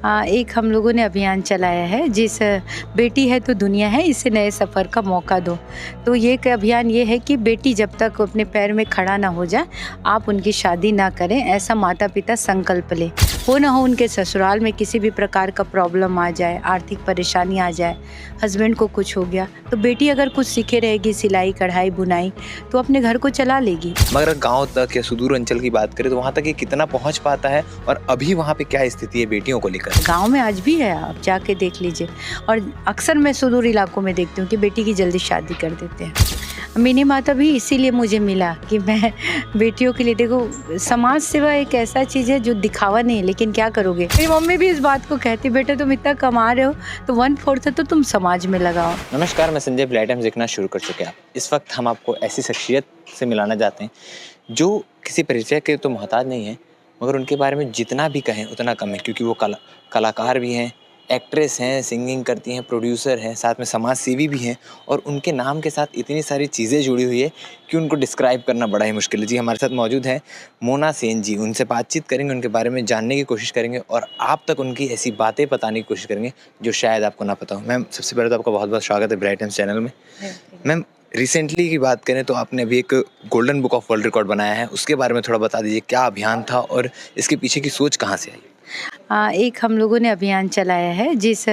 एक हम लोगों ने अभियान चलाया है जिस बेटी है तो दुनिया है, इसे नए सफ़र का मौका दो। तो ये एक अभियान ये है कि बेटी जब तक अपने पैर में खड़ा ना हो जाए, आप उनकी शादी ना करें, ऐसा माता-पिता संकल्प लें। हो ना हो उनके ससुराल में किसी भी प्रकार का प्रॉब्लम आ जाए, आर्थिक परेशानी आ जाए, हस्बैंड को कुछ हो गया, तो बेटी अगर कुछ सीखे रहेगी सिलाई, कढ़ाई, बुनाई, तो अपने घर को चला लेगी। मगर गाँव तक या सुदूर अंचल की बात करें तो वहाँ तक ये कितना पहुँच पाता है और अभी वहाँ पे क्या स्थिति है बेटियों को लेकर? गाँव में आज भी है, आप जाके देख लीजिए। और अक्सर मैं सुदूर इलाकों में देखती हूँ कि बेटी की जल्दी शादी कर देते हैं। मिनी माता भी इसीलिए मुझे मिला कि मैं बेटियों के लिए, देखो समाज सेवा एक ऐसा चीज़ है जो दिखावा नहीं है, लेकिन क्या करोगे। मेरी मम्मी भी इस बात को कहती, बेटा तुम इतना कमा रहे हो तो 1/4 तो तुम समाज में लगाओ। नमस्कार, मैं संजय ब्लाइट टाइम्स देखना शुरू कर चुके हैं। इस वक्त हम आपको ऐसी शख्सियत से मिलाना चाहते हैं जो किसी परिचय के तो मोहताज नहीं है, मगर उनके बारे में जितना भी कहें उतना कम है, क्योंकि वो कलाकार भी हैं, एक्ट्रेस हैं, सिंगिंग करती हैं, प्रोड्यूसर हैं, साथ में समाज सेवी भी हैं और उनके नाम के साथ इतनी सारी चीज़ें जुड़ी हुई है कि उनको डिस्क्राइब करना बड़ा ही मुश्किल है। जी, हमारे साथ मौजूद हैं मोना सेन जी। उनसे बातचीत करेंगे, उनके बारे में जानने की कोशिश करेंगे और आप तक उनकी ऐसी बातें बताने की कोशिश करेंगे जो शायद आपको ना पता हो। मैम, सबसे पहले तो आपका बहुत बहुत स्वागत है ब्राइट टाइम्स चैनल में। मैम, रिसेंटली की बात करें तो आपने अभी एक golden book of world record बनाया है, उसके बारे में थोड़ा बता दीजिए, क्या अभियान था और इसके पीछे की सोच कहाँ से आई? एक हम लोगों ने अभियान चलाया है जिस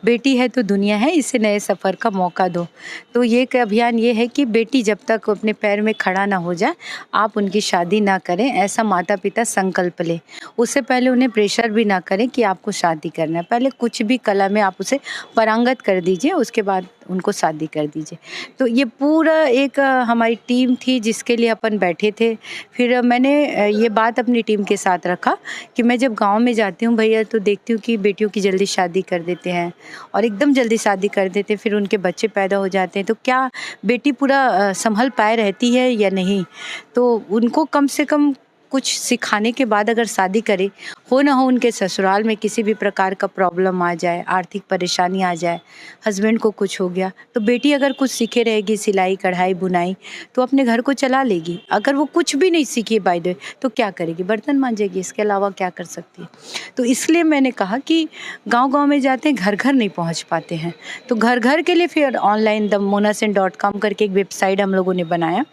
बेटी है तो दुनिया है, इसे नए सफ़र का मौका दो। तो ये एक अभियान ये है कि बेटी जब तक अपने पैर में खड़ा ना हो जाए, आप उनकी शादी ना करें, ऐसा माता-पिता संकल्प लें। उससे पहले उन्हें प्रेशर भी ना करें कि आपको शादी करना है। पहले कुछ भी कला में आप उसे पारंगत कर दीजिए, उसके बाद उनको शादी कर दीजिए। तो ये पूरा एक हमारी टीम थी जिसके लिए अपन बैठे थे। फिर मैंने ये बात अपनी टीम के साथ रखा कि मैं जब गाँव में जाती हूँ भैया, तो देखती हूँ कि बेटियों की जल्दी शादी कर देते हैं और एकदम जल्दी शादी कर देते हैं, फिर उनके बच्चे पैदा हो जाते हैं, तो क्या बेटी पूरा संभल पाए रहती है या नहीं। तो उनको कम से कम कुछ सिखाने के बाद अगर शादी करे, हो ना हो उनके ससुराल में किसी भी प्रकार का प्रॉब्लम आ जाए, आर्थिक परेशानी आ जाए, हस्बैंड को कुछ हो गया, तो बेटी अगर कुछ सीखे रहेगी सिलाई, कढ़ाई, बुनाई, तो अपने घर को चला लेगी। अगर वो कुछ भी नहीं सीखी बाय द वे, तो क्या करेगी, बर्तन मांजेगी, इसके अलावा क्या कर सकती है। तो इसलिए मैंने कहा कि गाँव-गाँव में जाते हैं, घर-घर नहीं पहुँच पाते हैं, तो घर-घर के लिए फिर ऑनलाइन themonasen.com करके एक वेबसाइट हम लोगों ने बनाया।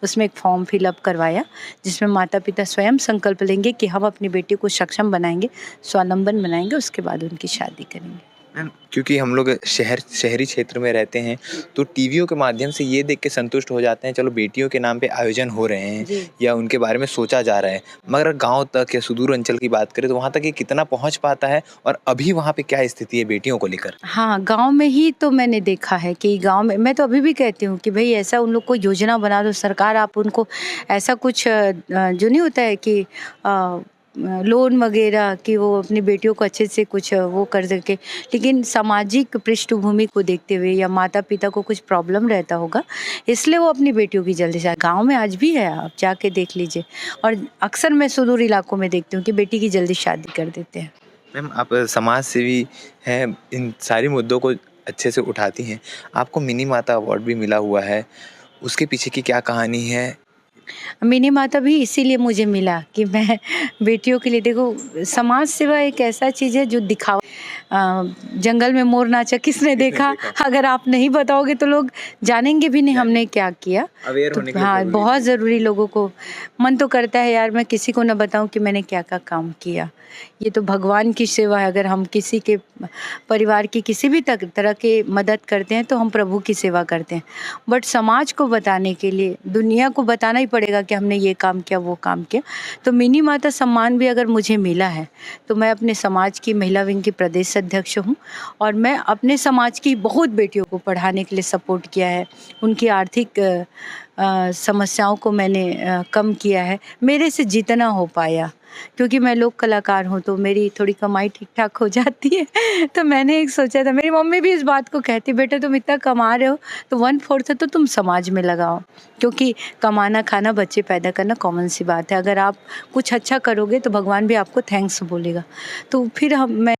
उसमें एक फॉर्म फिलअप करवाया जिसमें माता-पिता स्वयं संकल्प लेंगे कि हम अपनी बेटी को सक्षम बनाएंगे, स्वावलंबन बनाएंगे, उसके बाद उनकी शादी करेंगे। मैम, क्योंकि हम लोग शहरी क्षेत्र में रहते हैं तो टीवियों के माध्यम से ये देख के संतुष्ट हो जाते हैं, चलो बेटियों के नाम पे आयोजन हो रहे हैं जी। या उनके बारे में सोचा जा रहा है, मगर गांव तक या सुदूर अंचल की बात करें तो वहाँ तक ये कितना पहुँच पाता है और अभी वहाँ पे क्या स्थिति है बेटियों को लेकर? हाँ, गाँव में ही तो मैंने देखा है कि गाँव में, मैं तो अभी भी कहती हूँ कि भई ऐसा उन लोग को योजना बना दो सरकार, आप उनको ऐसा कुछ जो नहीं होता है कि लोन वगैरह, कि वो अपनी बेटियों को अच्छे से कुछ वो कर सके। लेकिन सामाजिक पृष्ठभूमि को देखते हुए या माता-पिता को कुछ प्रॉब्लम रहता होगा, इसलिए वो अपनी बेटियों की जल्दी से, गाँव में आज भी है, आप जाके देख लीजिए। और अक्सर मैं सुदूर इलाकों में देखती हूँ कि बेटी की जल्दी शादी कर देते हैं। मैम, आप समाज सेवी हैं, इन सारे मुद्दों को अच्छे से उठाती हैं। आपको मिनी माता अवार्ड भी मिला हुआ है, उसके पीछे की क्या कहानी है? मिनी माता भी इसीलिए मुझे मिला कि मैं बेटियों के लिए, देखो समाज सेवा एक ऐसा चीज़ है जो दिखावा। जंगल में मोर नाचा किसने देखा, अगर आप नहीं बताओगे तो लोग जानेंगे भी नहीं हमने क्या किया। अवेयर तो होने के लिए हाँ, ज़रूरी बहुत है। ज़रूरी, लोगों को मन तो करता है यार मैं किसी को ना बताऊं कि मैंने क्या काम किया। ये तो भगवान की सेवा है, अगर हम किसी के परिवार की किसी भी तरह की मदद करते हैं तो हम प्रभु की सेवा करते हैं। बट समाज को बताने के लिए दुनिया को बताना ही पड़ेगा कि हमने ये काम किया, वो काम किया। तो मिनी माता सम्मान भी अगर मुझे मिला है तो मैं अपने समाज की महिला विंग की प्रदेश अध्यक्ष हूँ और मैं अपने समाज की बहुत बेटियों को पढ़ाने के लिए सपोर्ट किया है। उनकी आर्थिक समस्याओं को मैंने कम किया है, मेरे से जितना हो पाया, क्योंकि मैं लोक कलाकार हूँ तो मेरी थोड़ी कमाई ठीक-ठाक हो जाती है। तो मैंने एक सोचा था, मेरी मम्मी भी इस बात को कहती, बेटा तुम इतना कमा रहे हो तो 1/4 तो तुम समाज में लगाओ, क्योंकि कमाना, खाना, बच्चे पैदा करना कॉमन सी बात है। अगर आप कुछ अच्छा करोगे तो भगवान भी आपको थैंक्स बोलेगा। तो फिर मैं